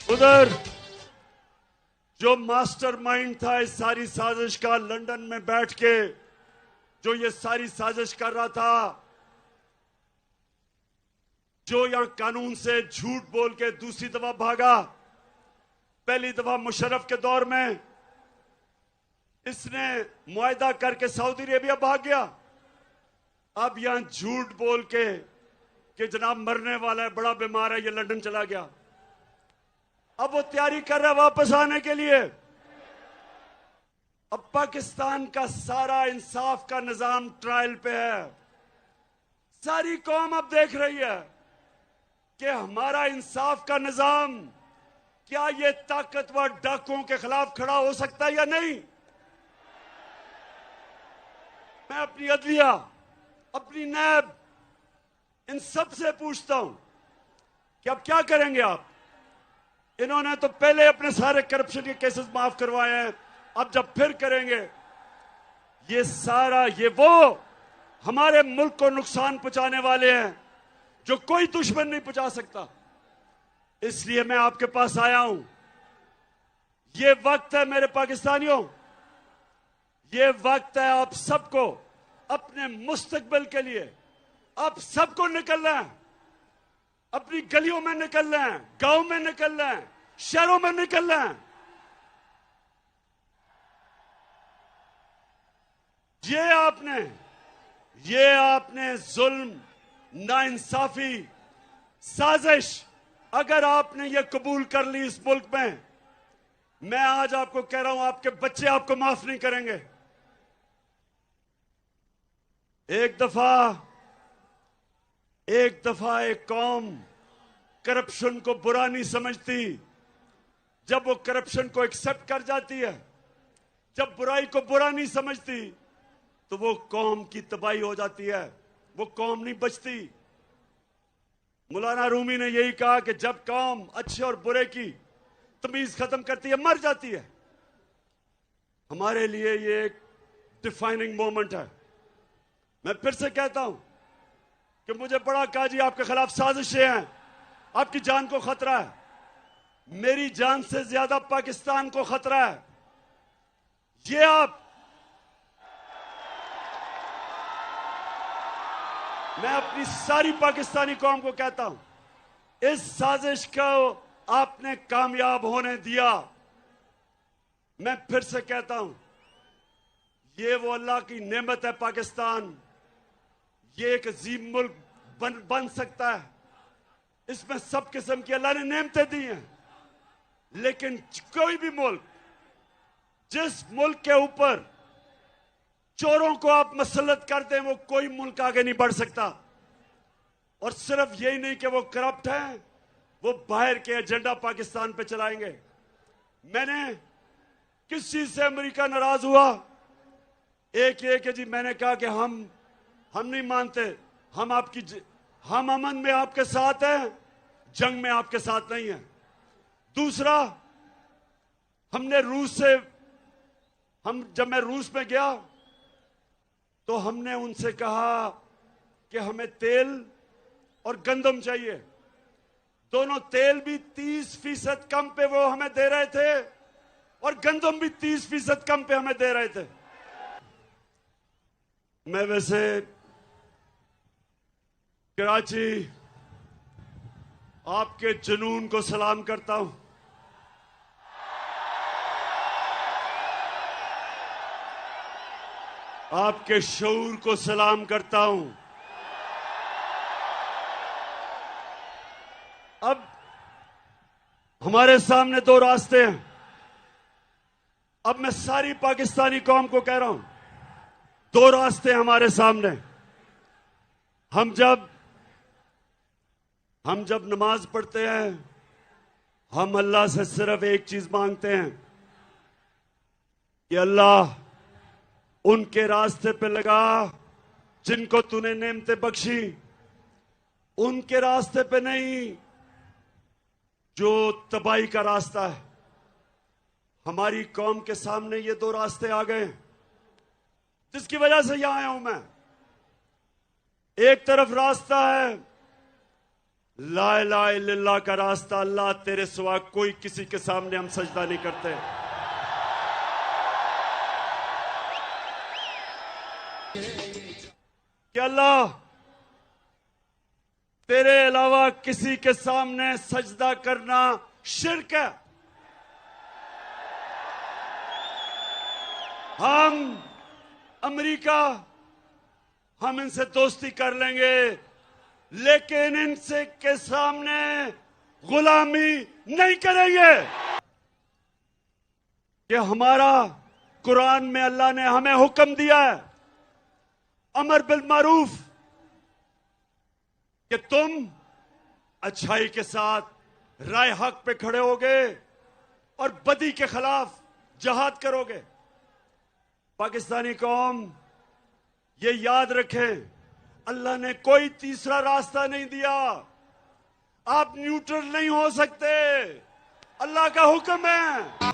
उधर जो मास्टरमाइंड था इस सारी साजिश का, लंदन में बैठ के जो ये सारी साजिश कर रहा था, जो यहां कानून से झूठ बोल के दूसरी दफा भागा। पहली दफा मुशर्रफ के दौर में इसने मुआहदा करके सऊदी अरेबिया भाग गया। अब यहां झूठ बोल के कि जनाब मरने वाला है, बड़ा बीमार है, ये लंदन चला गया। अब वो तैयारी कर रहा है वापस आने के लिए। अब पाकिस्तान का सारा इंसाफ का निजाम ट्रायल पे है। सारी कौम अब देख रही है कि हमारा इंसाफ का निजाम क्या ये ताकतवर डाकुओं के खिलाफ खड़ा हो सकता है या नहीं। मैं अपनी अदलिया, अपनी नैब, इन सब से पूछता हूं कि अब क्या करेंगे आप? इन्होंने तो पहले अपने सारे करप्शन के केसेस माफ करवाए हैं, अब जब फिर करेंगे ये सारा, ये वो हमारे मुल्क को नुकसान पहुंचाने वाले हैं जो कोई दुश्मन नहीं पहुंचा सकता। इसलिए मैं आपके पास आया हूं। ये वक्त है मेरे पाकिस्तानियों, ये वक्त है आप सबको अपने मुस्तकबिल के लिए, आप सबको निकलना है, अपनी गलियों में निकलना है, गांव में निकलना है, शहरों में निकलना है। ये आपने जुल्म, नाइंसाफी, साजिश अगर आपने ये कबूल कर ली इस मुल्क में, मैं आज आपको कह रहा हूं आपके बच्चे आपको माफ नहीं करेंगे। एक दफा एक कौम करप्शन को बुरा नहीं समझती। जब वो करप्शन को एक्सेप्ट कर जाती है, जब बुराई को बुरा नहीं समझती, तो वो कौम की तबाही हो जाती है, वो कौम नहीं बचती। मौलाना रूमी ने यही कहा कि जब कौम अच्छे और बुरे की तमीज खत्म करती है, मर जाती है। हमारे लिए ये एक डिफाइनिंग मोमेंट है। मैं फिर से कहता हूं कि मुझे बड़ा काजी आपके खिलाफ साजिशें हैं, आपकी जान को खतरा है, मेरी जान से ज्यादा पाकिस्तान को खतरा है। ये मैं अपनी सारी पाकिस्तानी कौम को कहता हूं, इस साजिश को आपने कामयाब होने दिया। मैं फिर से कहता हूं, ये वो अल्लाह की नेमत है पाकिस्तान, ये एक अजीम मुल्क बन सकता है। इसमें सब किस्म की अल्लाह ने नेमतें दी हैं, लेकिन कोई भी मुल्क, जिस मुल्क के ऊपर चोरों को आप मसलत कर दें, वो कोई मुल्क आगे नहीं बढ़ सकता। और सिर्फ यही नहीं कि वो करप्ट हैं, वो बाहर के एजेंडा पाकिस्तान पे चलाएंगे। मैंने किस चीज से अमेरिका नाराज हुआ? एक ये कि जी मैंने कहा कि हम नहीं मानते, हम अमन में आपके साथ हैं, जंग में आपके साथ नहीं हैं। दूसरा, जब मैं रूस में गया तो हमने उनसे कहा कि हमें तेल और गंदम चाहिए। दोनों, तेल भी 30% कम पे वो हमें दे रहे थे और गंदम भी 30% कम पे हमें दे रहे थे। मैं वैसे कराची आपके जुनून को सलाम करता हूं। आपके शऊर को सलाम करता हूं। अब हमारे सामने दो रास्ते हैं। अब मैं सारी पाकिस्तानी कौम को कह रहा हूं, दो रास्ते हमारे सामने। हम जब नमाज पढ़ते हैं, हम अल्लाह से सिर्फ एक चीज मांगते हैं कि अल्लाह उनके रास्ते पे लगा जिनको तूने नेमतें बख्शी, उनके रास्ते पे नहीं जो तबाही का रास्ता है। हमारी कौम के सामने ये दो रास्ते आ गए, जिसकी वजह से यहां आया हूं मैं। एक तरफ रास्ता है ला इलाहा इल्लल्लाह का रास्ता, अल्लाह तेरे सिवा कोई किसी के सामने हम सजदा नहीं करते। कि अल्लाह तेरे अलावा किसी के सामने सजदा करना शिर्क है। हम अमेरिका, हम इनसे दोस्ती कर लेंगे, लेकिन इनसे के सामने गुलामी नहीं करेंगे। कि हमारा कुरान में अल्लाह ने हमें हुक्म दिया है अमर बिल मारूफ, कि तुम अच्छाई के साथ राय हक पे खड़े होगे और बदी के खिलाफ जहाद करोगे। पाकिस्तानी कौम, ये याद रखें, अल्लाह ने कोई तीसरा रास्ता नहीं दिया। आप न्यूट्रल नहीं हो सकते। अल्लाह का हुक्म है,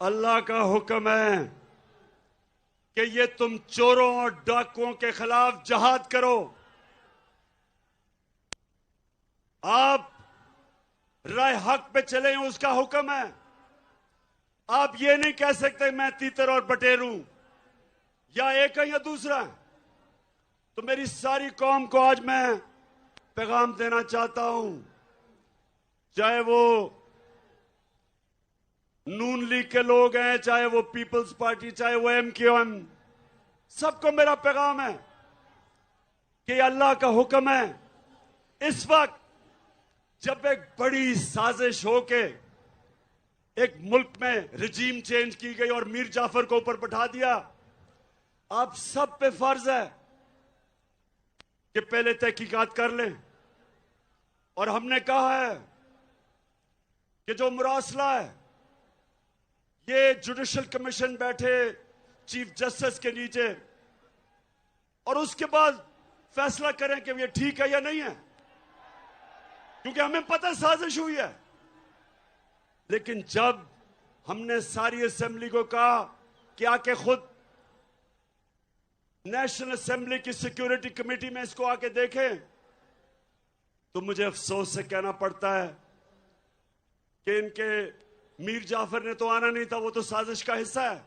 अल्लाह का हुक्म है कि ये तुम चोरों और डाकुओं के खिलाफ जहाद करो। आप राय हक पे चले, उसका हुक्म है। आप ये नहीं कह सकते मैं तीतर और बटेर हूं, या एक है या दूसरा है। तो मेरी सारी कौम को आज मैं पैगाम देना चाहता हूं, चाहे वो नून लीग के लोग हैं, चाहे वो पीपल्स पार्टी, चाहे वो MQM, सबको मेरा पैगाम है कि अल्लाह का हुक्म है। इस वक्त जब एक बड़ी साजिश होके एक मुल्क में रिजीम चेंज की गई और मीर जाफर को ऊपर बैठा दिया, आप सब पे फर्ज है कि पहले तहकीकात कर लें। और हमने कहा है कि जो मुरासला है, ये जुडिशल कमीशन बैठे चीफ जस्टिस के नीचे, और उसके बाद फैसला करें कि ये ठीक है या नहीं है, क्योंकि हमें पता है साजिश हुई है। लेकिन जब हमने सारी असेंबली को कहा कि आके खुद नेशनल असेंबली की सिक्योरिटी कमेटी में इसको आके देखें, तो मुझे अफसोस से कहना पड़ता है कि इनके मीर जाफर ने तो आना नहीं था, वो तो साजिश का हिस्सा है,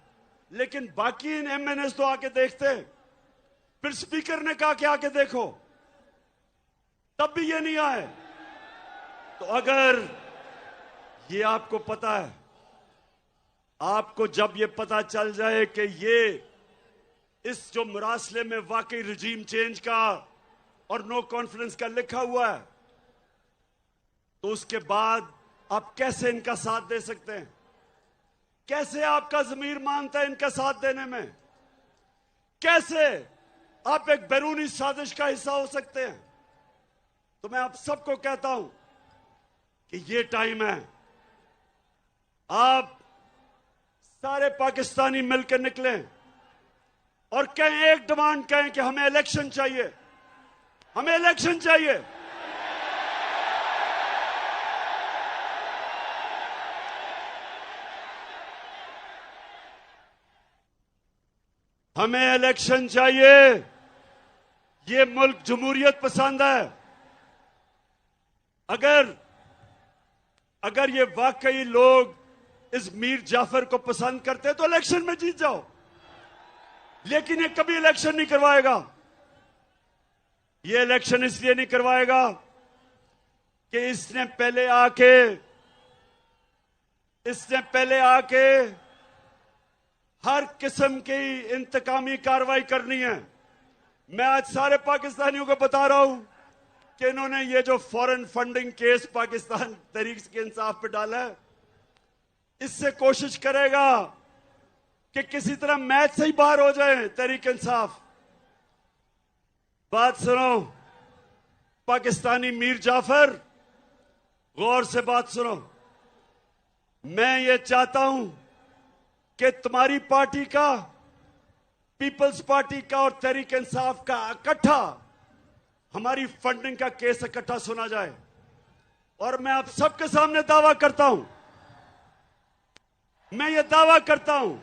लेकिन बाकी इन MNAs तो आके देखते। फिर स्पीकर ने कहा कि आके देखो, तब भी ये नहीं आए। तो अगर ये आपको पता है, आपको जब ये पता चल जाए कि ये इस जो मुरासले में वाकई रिजीम चेंज का और नो कॉन्फिडेंस का लिखा हुआ है, तो उसके बाद आप कैसे इनका साथ दे सकते हैं? कैसे आपका ज़मीर मानता है इनका साथ देने में? कैसे आप एक बैरूनी साजिश का हिस्सा हो सकते हैं? तो मैं आप सबको कहता हूं कि ये टाइम है, आप सारे पाकिस्तानी मिलकर निकलें और कहें, एक डिमांड कहें कि हमें इलेक्शन चाहिए, हमें इलेक्शन चाहिए। हमें इलेक्शन चाहिए। ये मुल्क जमहूरियत पसंद है। अगर ये वाकई लोग इस मीर जाफर को पसंद करते तो इलेक्शन में जीत जाओ, लेकिन ये कभी इलेक्शन नहीं करवाएगा। ये इलेक्शन इसलिए नहीं करवाएगा कि इसने पहले आके हर किस्म की इंतकामी कार्रवाई करनी है। मैं आज सारे पाकिस्तानियों को बता रहा हूं कि इन्होंने ये जो foreign funding case Pakistan Tehreek Insaf पे डाला है, इससे कोशिश करेगा कि किसी तरह मैच से ही बाहर हो जाए तहरीक इंसाफ। बात सुनो पाकिस्तानी मीर जाफर, गौर से बात सुनो। मैं ये चाहता हूं कि तुम्हारी पार्टी का, पीपल्स पार्टी का और तहरीक इंसाफ का इकट्ठा हमारी फंडिंग का केस इकट्ठा सुना जाए। और मैं आप सबके सामने दावा करता हूं, मैं ये दावा करता हूं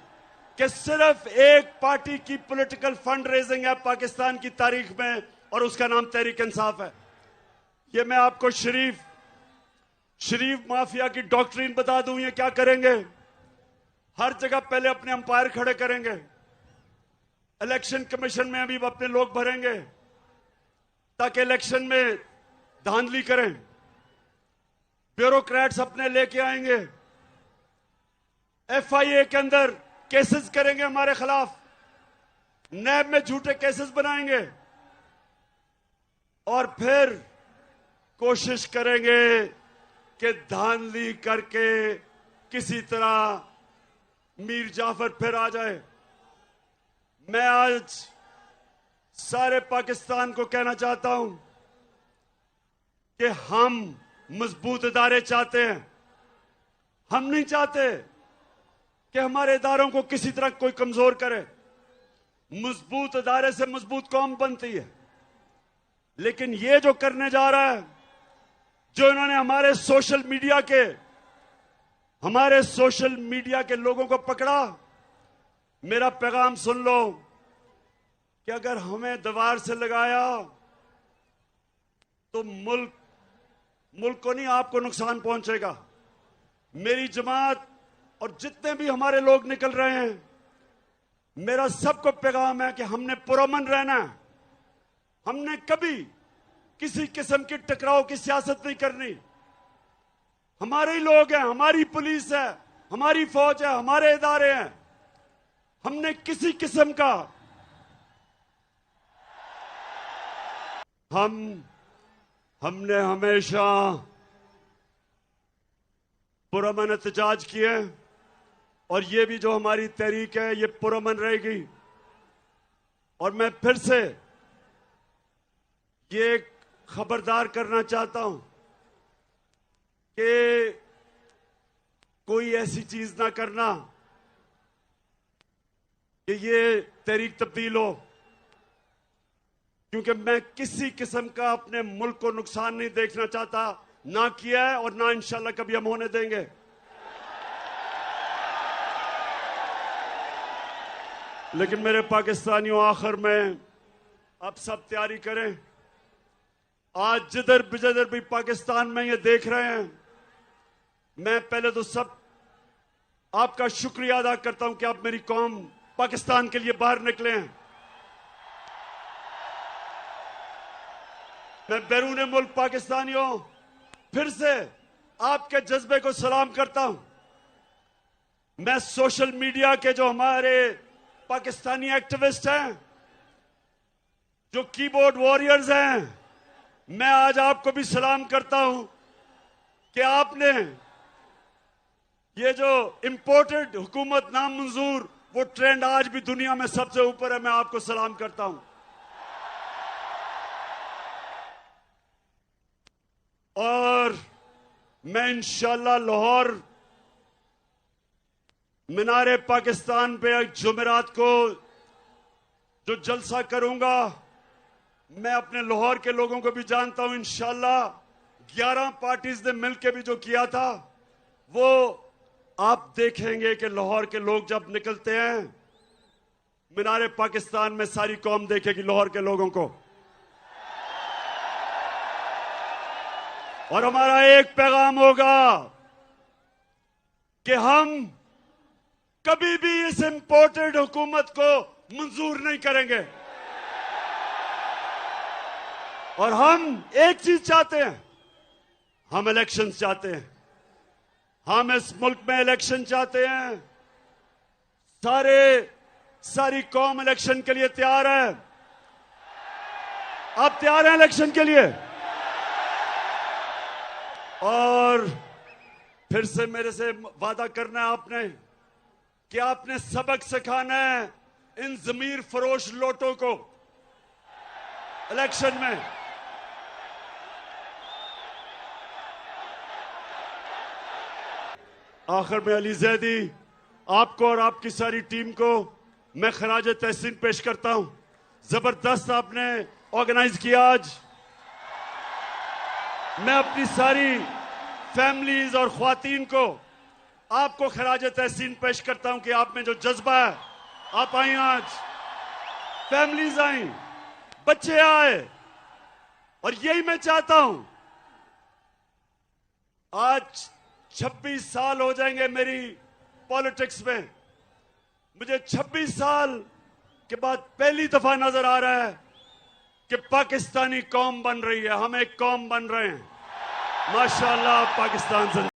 कि सिर्फ एक पार्टी की पॉलिटिकल फंड रेजिंग है पाकिस्तान की तारीख में, और उसका नाम तहरीक इंसाफ है। ये मैं आपको शरीफ माफिया की डॉक्ट्रिन बता दूं। ये क्या करेंगे, हर जगह पहले अपने अंपायर खड़े करेंगे, इलेक्शन कमीशन में अभी अपने लोग भरेंगे ताकि इलेक्शन में धांधली करें, ब्यूरोक्रेट्स अपने लेके आएंगे, FIA के अंदर केसेस करेंगे हमारे खिलाफ, नैब में झूठे केसेस बनाएंगे, और फिर कोशिश करेंगे कि धांधली करके किसी तरह मीर जाफर फिर आ जाए। मैं आज सारे पाकिस्तान को कहना चाहता हूं कि हम मजबूत इदारे चाहते हैं। हम नहीं चाहते कि हमारे इदारों को किसी तरह कोई कमजोर करे। मजबूत अदारे से मजबूत कौम बनती है। लेकिन ये जो करने जा रहा है, जो इन्होंने हमारे सोशल मीडिया के लोगों को पकड़ा, मेरा पैगाम सुन लो कि अगर हमें दीवार से लगाया तो मुल्क को नहीं, आपको नुकसान पहुंचेगा। मेरी जमात और जितने भी हमारे लोग निकल रहे हैं, मेरा सबको पैगाम है कि हमने पुरअमन रहना है। हमने कभी किसी किस्म की टकराव की सियासत नहीं करनी। हमारे ही लोग हैं, हमारी पुलिस है, हमारी फौज है, हमारे इदारे हैं। हमने किसी किस्म का हमने हमेशा पुरअमन एहतजाज किए और ये भी जो हमारी तहरीक है ये पुरअमन रहेगी। और मैं फिर से ये खबरदार करना चाहता हूं कि कोई ऐसी चीज ना करना कि ये तहरीक तब्दील हो, क्योंकि मैं किसी किस्म का अपने मुल्क को नुकसान नहीं देखना चाहता, ना किया है और ना इंशाल्लाह कभी हम होने देंगे। लेकिन मेरे पाकिस्तानियों, आखिर में अब सब तैयारी करें। आज जिधर भी पाकिस्तान में ये देख रहे हैं, मैं पहले तो सब आपका शुक्रिया अदा करता हूं कि आप मेरी कौम पाकिस्तान के लिए बाहर निकले हैं। मैं बैरून मुल्क पाकिस्तानियों फिर से आपके जज्बे को सलाम करता हूं। मैं सोशल मीडिया के जो हमारे पाकिस्तानी एक्टिविस्ट हैं, जो कीबोर्ड वॉरियर्स हैं, मैं आज आपको भी सलाम करता हूं कि आपने ये जो इंपोर्टेड हुकूमत नामंजूर, वो ट्रेंड आज भी दुनिया में सबसे ऊपर है। मैं आपको सलाम करता हूं। और मैं इंशाल्लाह लाहौर मीनारे पाकिस्तान पे एक जुमेरात को जो जलसा करूंगा, मैं अपने लाहौर के लोगों को भी जानता हूं। इंशाल्लाह 11 पार्टीज ने मिलकर भी जो किया था, वो आप देखेंगे कि लाहौर के लोग जब निकलते हैं मीनारे पाकिस्तान में, सारी कौम देखेगी लाहौर के लोगों को। और हमारा एक पैगाम होगा कि हम कभी भी इस इंपोर्टेड हुकूमत को मंजूर नहीं करेंगे। और हम एक चीज चाहते हैं, हम इलेक्शन चाहते हैं। हम इस मुल्क में इलेक्शन चाहते हैं। सारी कौम इलेक्शन के लिए तैयार है। आप तैयार हैं इलेक्शन के लिए? और फिर से मेरे से वादा करना है आपने कि आपने सबक सिखाना है इन जमीर फरोश लोटों को इलेक्शन में। आखिर में अली जैदी, आपको और आपकी सारी टीम को मैं खराज तहसीन पेश करता हूं। जबरदस्त आपने ऑर्गेनाइज किया आज। मैं अपनी सारी फैमिलीज और ख्वातीन को आपको खराज तहसीन पेश करता हूं कि आप में जो जज्बा है, आप आई आज, फैमिलीज आई, बच्चे आए, और यही मैं चाहता हूं। आज 26 साल हो जाएंगे मेरी पॉलिटिक्स में। मुझे 26 साल के बाद पहली दफा नजर आ रहा है कि पाकिस्तानी कौम बन रही है। हम एक कौम बन रहे हैं। माशाअल्लाह, पाकिस्तान से